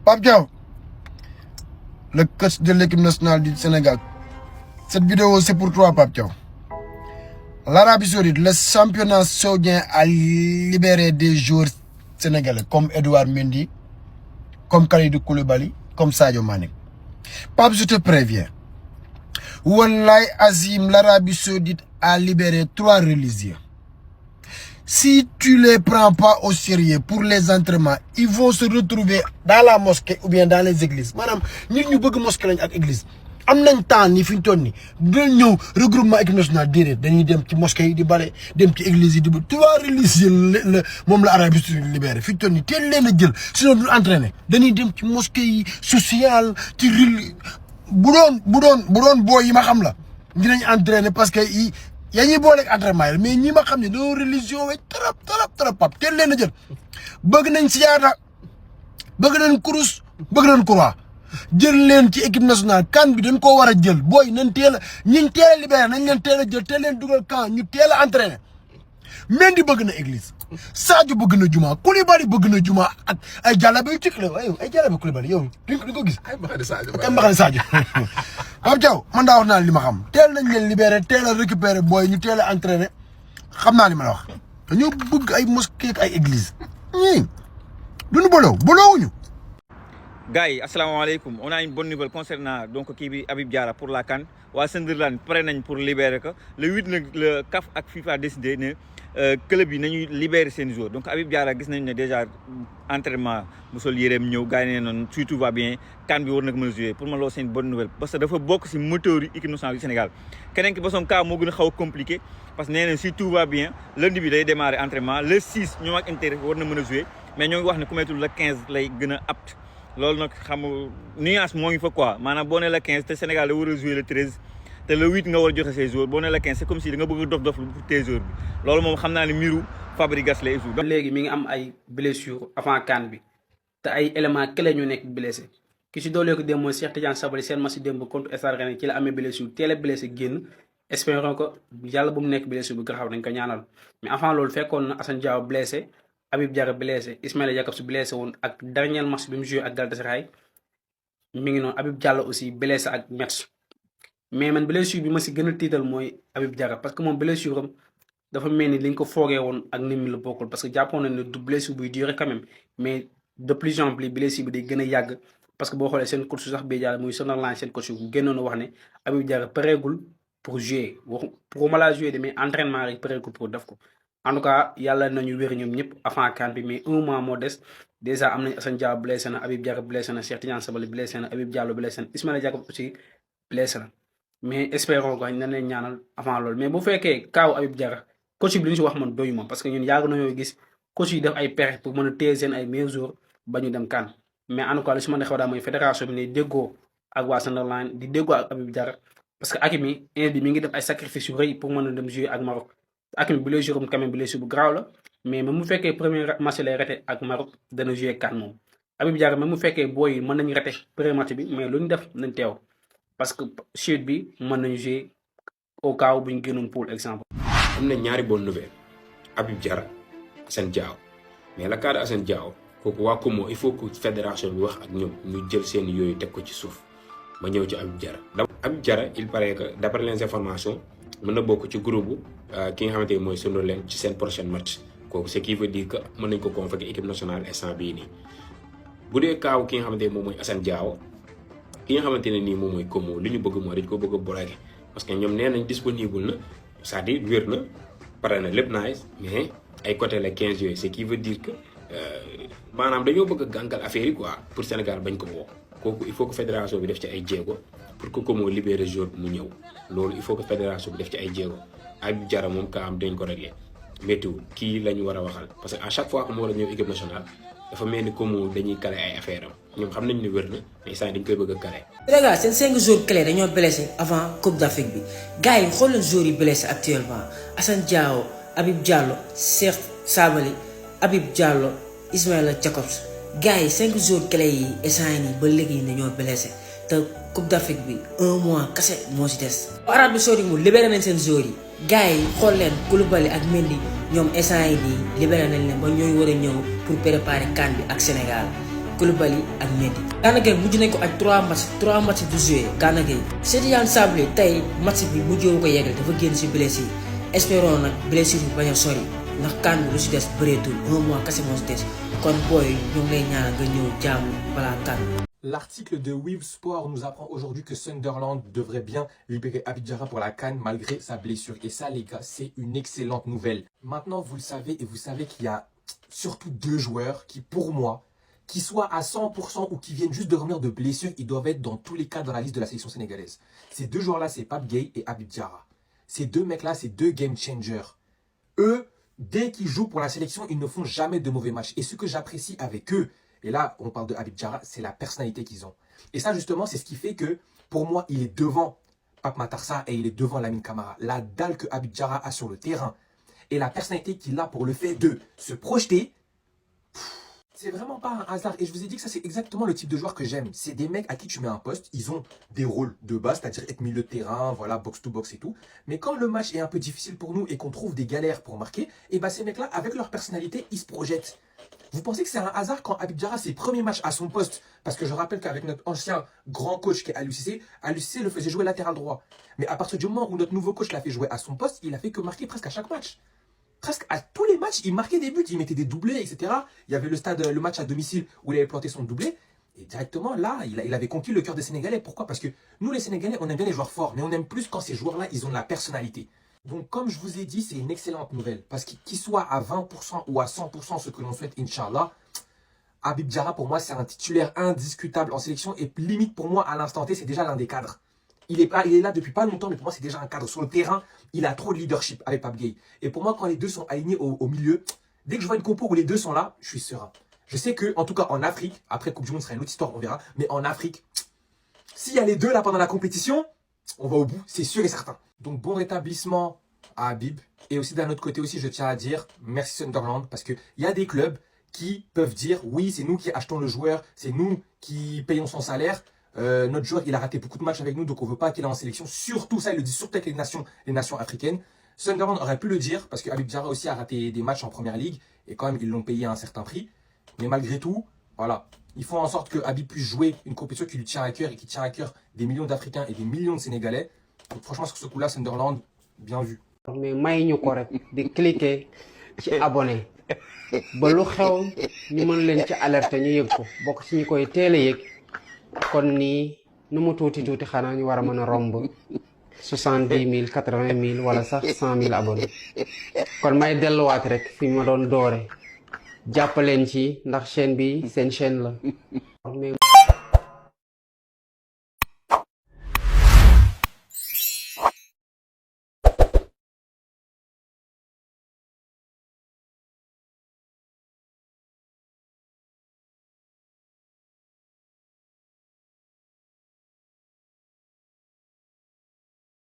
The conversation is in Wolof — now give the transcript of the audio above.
Pape Diaw, le coach de l'équipe nationale du Sénégal. Cette vidéo, c'est pour toi, Pape Diaw. L'Arabie Saoudite, le championnat saoudien a libéré des joueurs sénégalais comme Edouard Mendy, comme Kalidou Koulibaly, comme Sadio Mané. Pape, je te préviens. Wallahi Azim, l'Arabie Saoudite a libéré 3 religieux. Si tu les prends pas au sérieux pour les entraînements, ils vont se retrouver dans la mosquée ou bien dans les églises. Madame, nous ñu bëgg mosquée lañ ak église. Am nañ temps ni fiñ toll ni da ñëw regroupement équipe nationale déedéet dañuy dem ci mosquée yi di bale dem ci église yi di 3 religieux moom la Arabie Saoudite libéré fiñ toll ni teel leen a jël sinon du entraîner dañuy dem ci mosquée yi social ci bu doon booy yi ma xam la dinañ entraîner parce que yaa ñuy booleeg entraînement yi mais ñi ma xam ne doo religion we trop pap teel leen a jël bëgg nañ siyaada bëgg nañ kurus bëgg nañ croix jël leen ci équipe nationale kan bi dañ koo war a jël booy nañ teel a ñiñ teel a libéré nañ leen teel a jël teel leen dugal camp ñu teel a entraîner Mendy bëgg na église Sadio bëgg na juma Koulibaly bëgg na juma ak ay jàllabe yu tikk la ay jàllabe Koulibaly yow di ko gis ay mbaxane Sadio Pape Diaw man daa wax naa li ma xam teel nañ leen libéré teel a récupéré booy ñu teel a entraîné xam naa li ma la wax dañoo bëgg ay mosquée ak ay église ñii duñu bolowuñu gars yi asalaamaaleykum on a une bonne nouvelle concernant donc kii bi Habib Diarra pour la CAN waa Sunderland pare nañ pour libérer ko le 8 nag le CAF ak FIFA décidé ne club yi nañuy libérer seen joueurs donc Habib Diarra gis nañ ne déjà entraînement mu sol yéreem ñëw gars yi ne noonu si tout va bien CAN bi war na ko mën a jouer pour man loolu c'est une bonne nouvelle parce que dafa bokk si moteur yi équipe nationale du Sénégal keneen ki ba son cas moo gën a xaw a compliqué parce que nee nañ si tout va bien lundi bi day démarrer entraînement le 6 ñoom ak Inter war na mën a jouer mais ñoo ngi wax ne ku mettul le 15 lay gën a apte loolu nag xam nuance moo ngi fa quoi maanaam boo nee la 15 te Sénégal da war a jouer le 13 te le 8 nga war a joxe ses joueurs boo nee la 15 c'est comme si da nga bëgg a dof pour tes joueurs bi loolu moom xam naa ne miiru Fabregas lay joue. léegi mi ngi am ay blessures avant CAN bi te ay éléments clés ñu nekk blessé ki si doolee ko démb mooy Cheikh Tidiane Sabaly seen match démb contre Stade Rennais ci la amee blessure teel a blessé génn espérons que yàlla bu mu nekk blessure bu garaaw dañ ko ñaanal mais avant loolu fekkoon na Assane Diao blessé. Habib Diarra blessé Ismaïla Jakobs blessé woon ak dernier match bi mu joué ak Galatasaray mi ngi noonu Habib Diallo aussi blessé ak Metz mais man blessure bi ma si gën a tiital mooy Habib Diarra parce que moom blessure am dafa mel ni li ñu ko foogee woon ak ni mu la bokkul parce que jàppoon nañ ne du blessure buy durer quand même mais de plus en plus blessure bi day gën a yàgg parce que boo xoolee seen coach sax bii Diallo muy Sunderland seen coach bu génnoon a wax ne Habib Diarra pareegul pour jouer pour ma laa jouer de mais entraînement rek pareegul pour def ko. En tout cas yàlla nañu wér ñoom ñëpp avant CAN bi mais un mois moo des déjà am nañ Assane Diao blessé na Habib Diarra blessé na Cheikh Tidiane Sabaly blessé na Habib Diallo blessé na Ismaïla Jakobs aussi blessé na mais espérons que nañ leen ñaanal avant loolu mais bu fekkee kaaw Habib Diarra coach bi li ñu si wax man doyu ma parce que ñun yàgg nañoo gis coach yi def ay pexe pour mën a téye seen ay meilleurs joueurs ba ñu dem CAN mais en tout cas li si mën a xew daal mooy fédération bi ne déggoo ak waa Sunderland di déggoo ak Habib Diarra parce que Hakimi bi mi ngi def ay sacrifices yu rëy pour mën a dem jouer ak Maroc Hakimi bu lay jouer quand même blessure bu graaw la mais même mu fekkee premier match lay raté ak Maroc dana jouer CAN moom Habib Diarra même mu fekkee booy yi mën nañu raté premier match bi mais lu ñu def nañ teew parce que chute bi mën nañu jouer au cas où bu ñu génnoon pour exemple. am na ñaari bonne nouvelle Habib Diarra Assane Diao mais la cas de Assane Diao kooku waa Como il faut que fédération bi wax ak ñoom ñu jël seen yooyu teg ko ci suuf ma ñëw ci Habib Diarra. Habib Diarra il paraît que d'après les informations mën na bokk ci groupe ki nga xamante ni mooy Sunderland ci seen prochain match kooku ce qui veut dire que mën nañ ko convoquer équipe nationale instant bii nii bu dee kaaw ki nga xamante ni moom mooy Assane Diao ki nga xamante ne nii moom mooy Como li ñu bëgg mooy dañ ko bëgg a bloquer parce que ñoom nee nañ disponible na c'est-à-dire wér na pare na lépp nice mais ay côté la 15 yooyu ce qui veut dire que maanaam dañoo bëgg a gànkal affaire yi quoi pour Sénégal bañ ko woo kooku il faut que fédération bi def ci ay jéego pour que Como libéré joueur bi mu ñëw loolu il faut que fédération bi def ci ay jéego Habib Diarra moom ka am dañ ko réglé méttiwul kii la ñu war a waxal parce que à chaque fois que mu war a ñëw équipe nationale dafa mel ni Como dañuy kale ay affaire am ñoom xam nañ ne wér na mais saa dañ koy bëgg a kale. Sénégal seen 5 joueurs clés dañoo blessé avant Coupe d'Afrique bi gars yi xool leen joueurs yi blessé actuellement Assane Diao Habib Diallo Cheikh Sabaly Habib Diallo Ismaïla Jakobs gars yi 5 joueurs clés yi instant nii ba léegi dañoo blessé te Coupe d'Afrique bi 1 mois kese moo si des. Arabie Saoudite mu libéré nañ seen joueurs yi gars yi xool leen Koulibaly ak Mendy ñoom instant yi nii libéré nañ leen ba ñooy war a ñëw pour préparer CAN bi ak Sénégal Koulibaly ak Mendy. Gana Gueye mujj nañ ko ak 3 matchs du joué Gana Gueye. Cheikh Tidiane Sabaly tey match bi mujjee ko yeggale dafa génn si blessure yi espérons nag blessure yi bañ a sori ndax CAN bi lu si des bëreetul 1 mois kese moo si des kon booy ñu ngi lay ñaan nga ñëw jàmm balaa CAN. L'article de Weave Sport nous apprend aujourd'hui que Sunderland devrait bien libérer Habib Diarra pour la CAN malgré sa blessure. Et ça, les gars, c'est une excellente nouvelle. Maintenant, vous le savez, et vous savez qu'il y a surtout 2 joueurs qui, pour moi, qui soient à 100% ou qui viennent juste de revenir de blessure, ils doivent être dans tous les cas dans la liste de la sélection sénégalaise. Ces 2 joueurs-là, c'est Pape Gueye et Habib Diarra. Ces 2 mecs-là, c'est 2 game changers. Eux, dès qu'ils jouent pour la sélection, ils ne font jamais de mauvais matchs. Et ce que j'apprécie avec eux, et là, on parle de Habib Diarra, c'est la personnalité qu'ils ont. Et ça, justement, c'est ce qui fait que, pour moi, il est devant Pape Matar Sarr et il est devant Lamine Camara. La dalle que Habib Diarra a sur le terrain et la personnalité qu'il a pour le fait de se projeter, c'est vraiment pas un hasard. Et je vous ai dit que ça, c'est exactement le type de joueur que j'aime. C'est des mecs à qui tu mets un poste, ils ont des rôles de base, c'est-à-dire être milieu de terrain, voilà, box-to-box et tout. Mais quand le match est un peu difficile pour nous et qu'on trouve des galères pour marquer, et ben ces mecs-là, avec leur personnalité, ils se projettent. Vous pensez que c'est un hasard quand Habib Diarra, ses premiers matchs à son poste, parce que je rappelle qu'avec notre ancien grand coach qui est Aliou Cissé le faisait jouer latéral droit. Mais à partir du moment où notre nouveau coach l'a fait jouer à son poste, il a fait que marquer presque à chaque match. Presque à tous les matchs, il marquait des buts, il mettait des doublés, etc. Il y avait le match à domicile où il avait planté son doublé. Et directement, là, il avait conquis le cœur des Sénégalais. Pourquoi? Parce que nous, les Sénégalais, on aime bien les joueurs forts, mais on aime plus quand ces joueurs-là, ils ont de la personnalité. Donc, comme je vous ai dit, c'est une excellente nouvelle. Parce qu'il soit à 20% ou à 100%, ce que l'on souhaite, Inch'Allah, Habib Diarra, pour moi, c'est un titulaire indiscutable en sélection. Et limite, pour moi, à l'instant T, c'est déjà l'un des cadres. Il est là depuis pas longtemps, mais pour moi, c'est déjà un cadre. Sur le terrain, il a trop de leadership avec Pape Gueye. Et pour moi, quand les deux sont alignés au milieu, dès que je vois une compo où les deux sont là, je suis serein. Je sais que, en tout cas, en Afrique, après Coupe du Monde, ce sera une autre histoire, on verra. Mais en Afrique, s'il y a les deux là pendant la compétition, on va au bout, c'est sûr et certain. Donc, bon rétablissement à Habib. Et aussi, d'un autre côté aussi, je tiens à dire merci Sunderland, parce qu'il y a des clubs qui peuvent dire, oui, c'est nous qui achetons le joueur, c'est nous qui payons son salaire. Notre joueur, il a raté beaucoup de matchs avec nous, donc on ne veut pas qu'il est en sélection. Surtout ça, il le dit surtout avec les nations africaines. Sunderland aurait pu le dire, parce que Habib Diarra aussi a raté des matchs en première ligue, et quand même, ils l'ont payé à un certain prix. Mais malgré tout, voilà, ils font en sorte que Habib puisse jouer une compétition qui lui tient à cœur et qui tient à cœur des millions d'Africains et des millions de Sénégalais. Donc franchement, sur ce coup-là, Sunderland, bien vu. mais may ñu ko rek di cliquer ci abonné ba lu xew ñu mën leen ci alerter ñu yëg ko bokk ci ñi koy teel a yëg kon nii nu mu tuuti xanaa ñu war a mën a romb 70 000 80 000 wala sax 100 000 abonnés kon may delluwaat rek fi ma doon doore jàppaleen ci ndax chaîne bi seen chaîne la.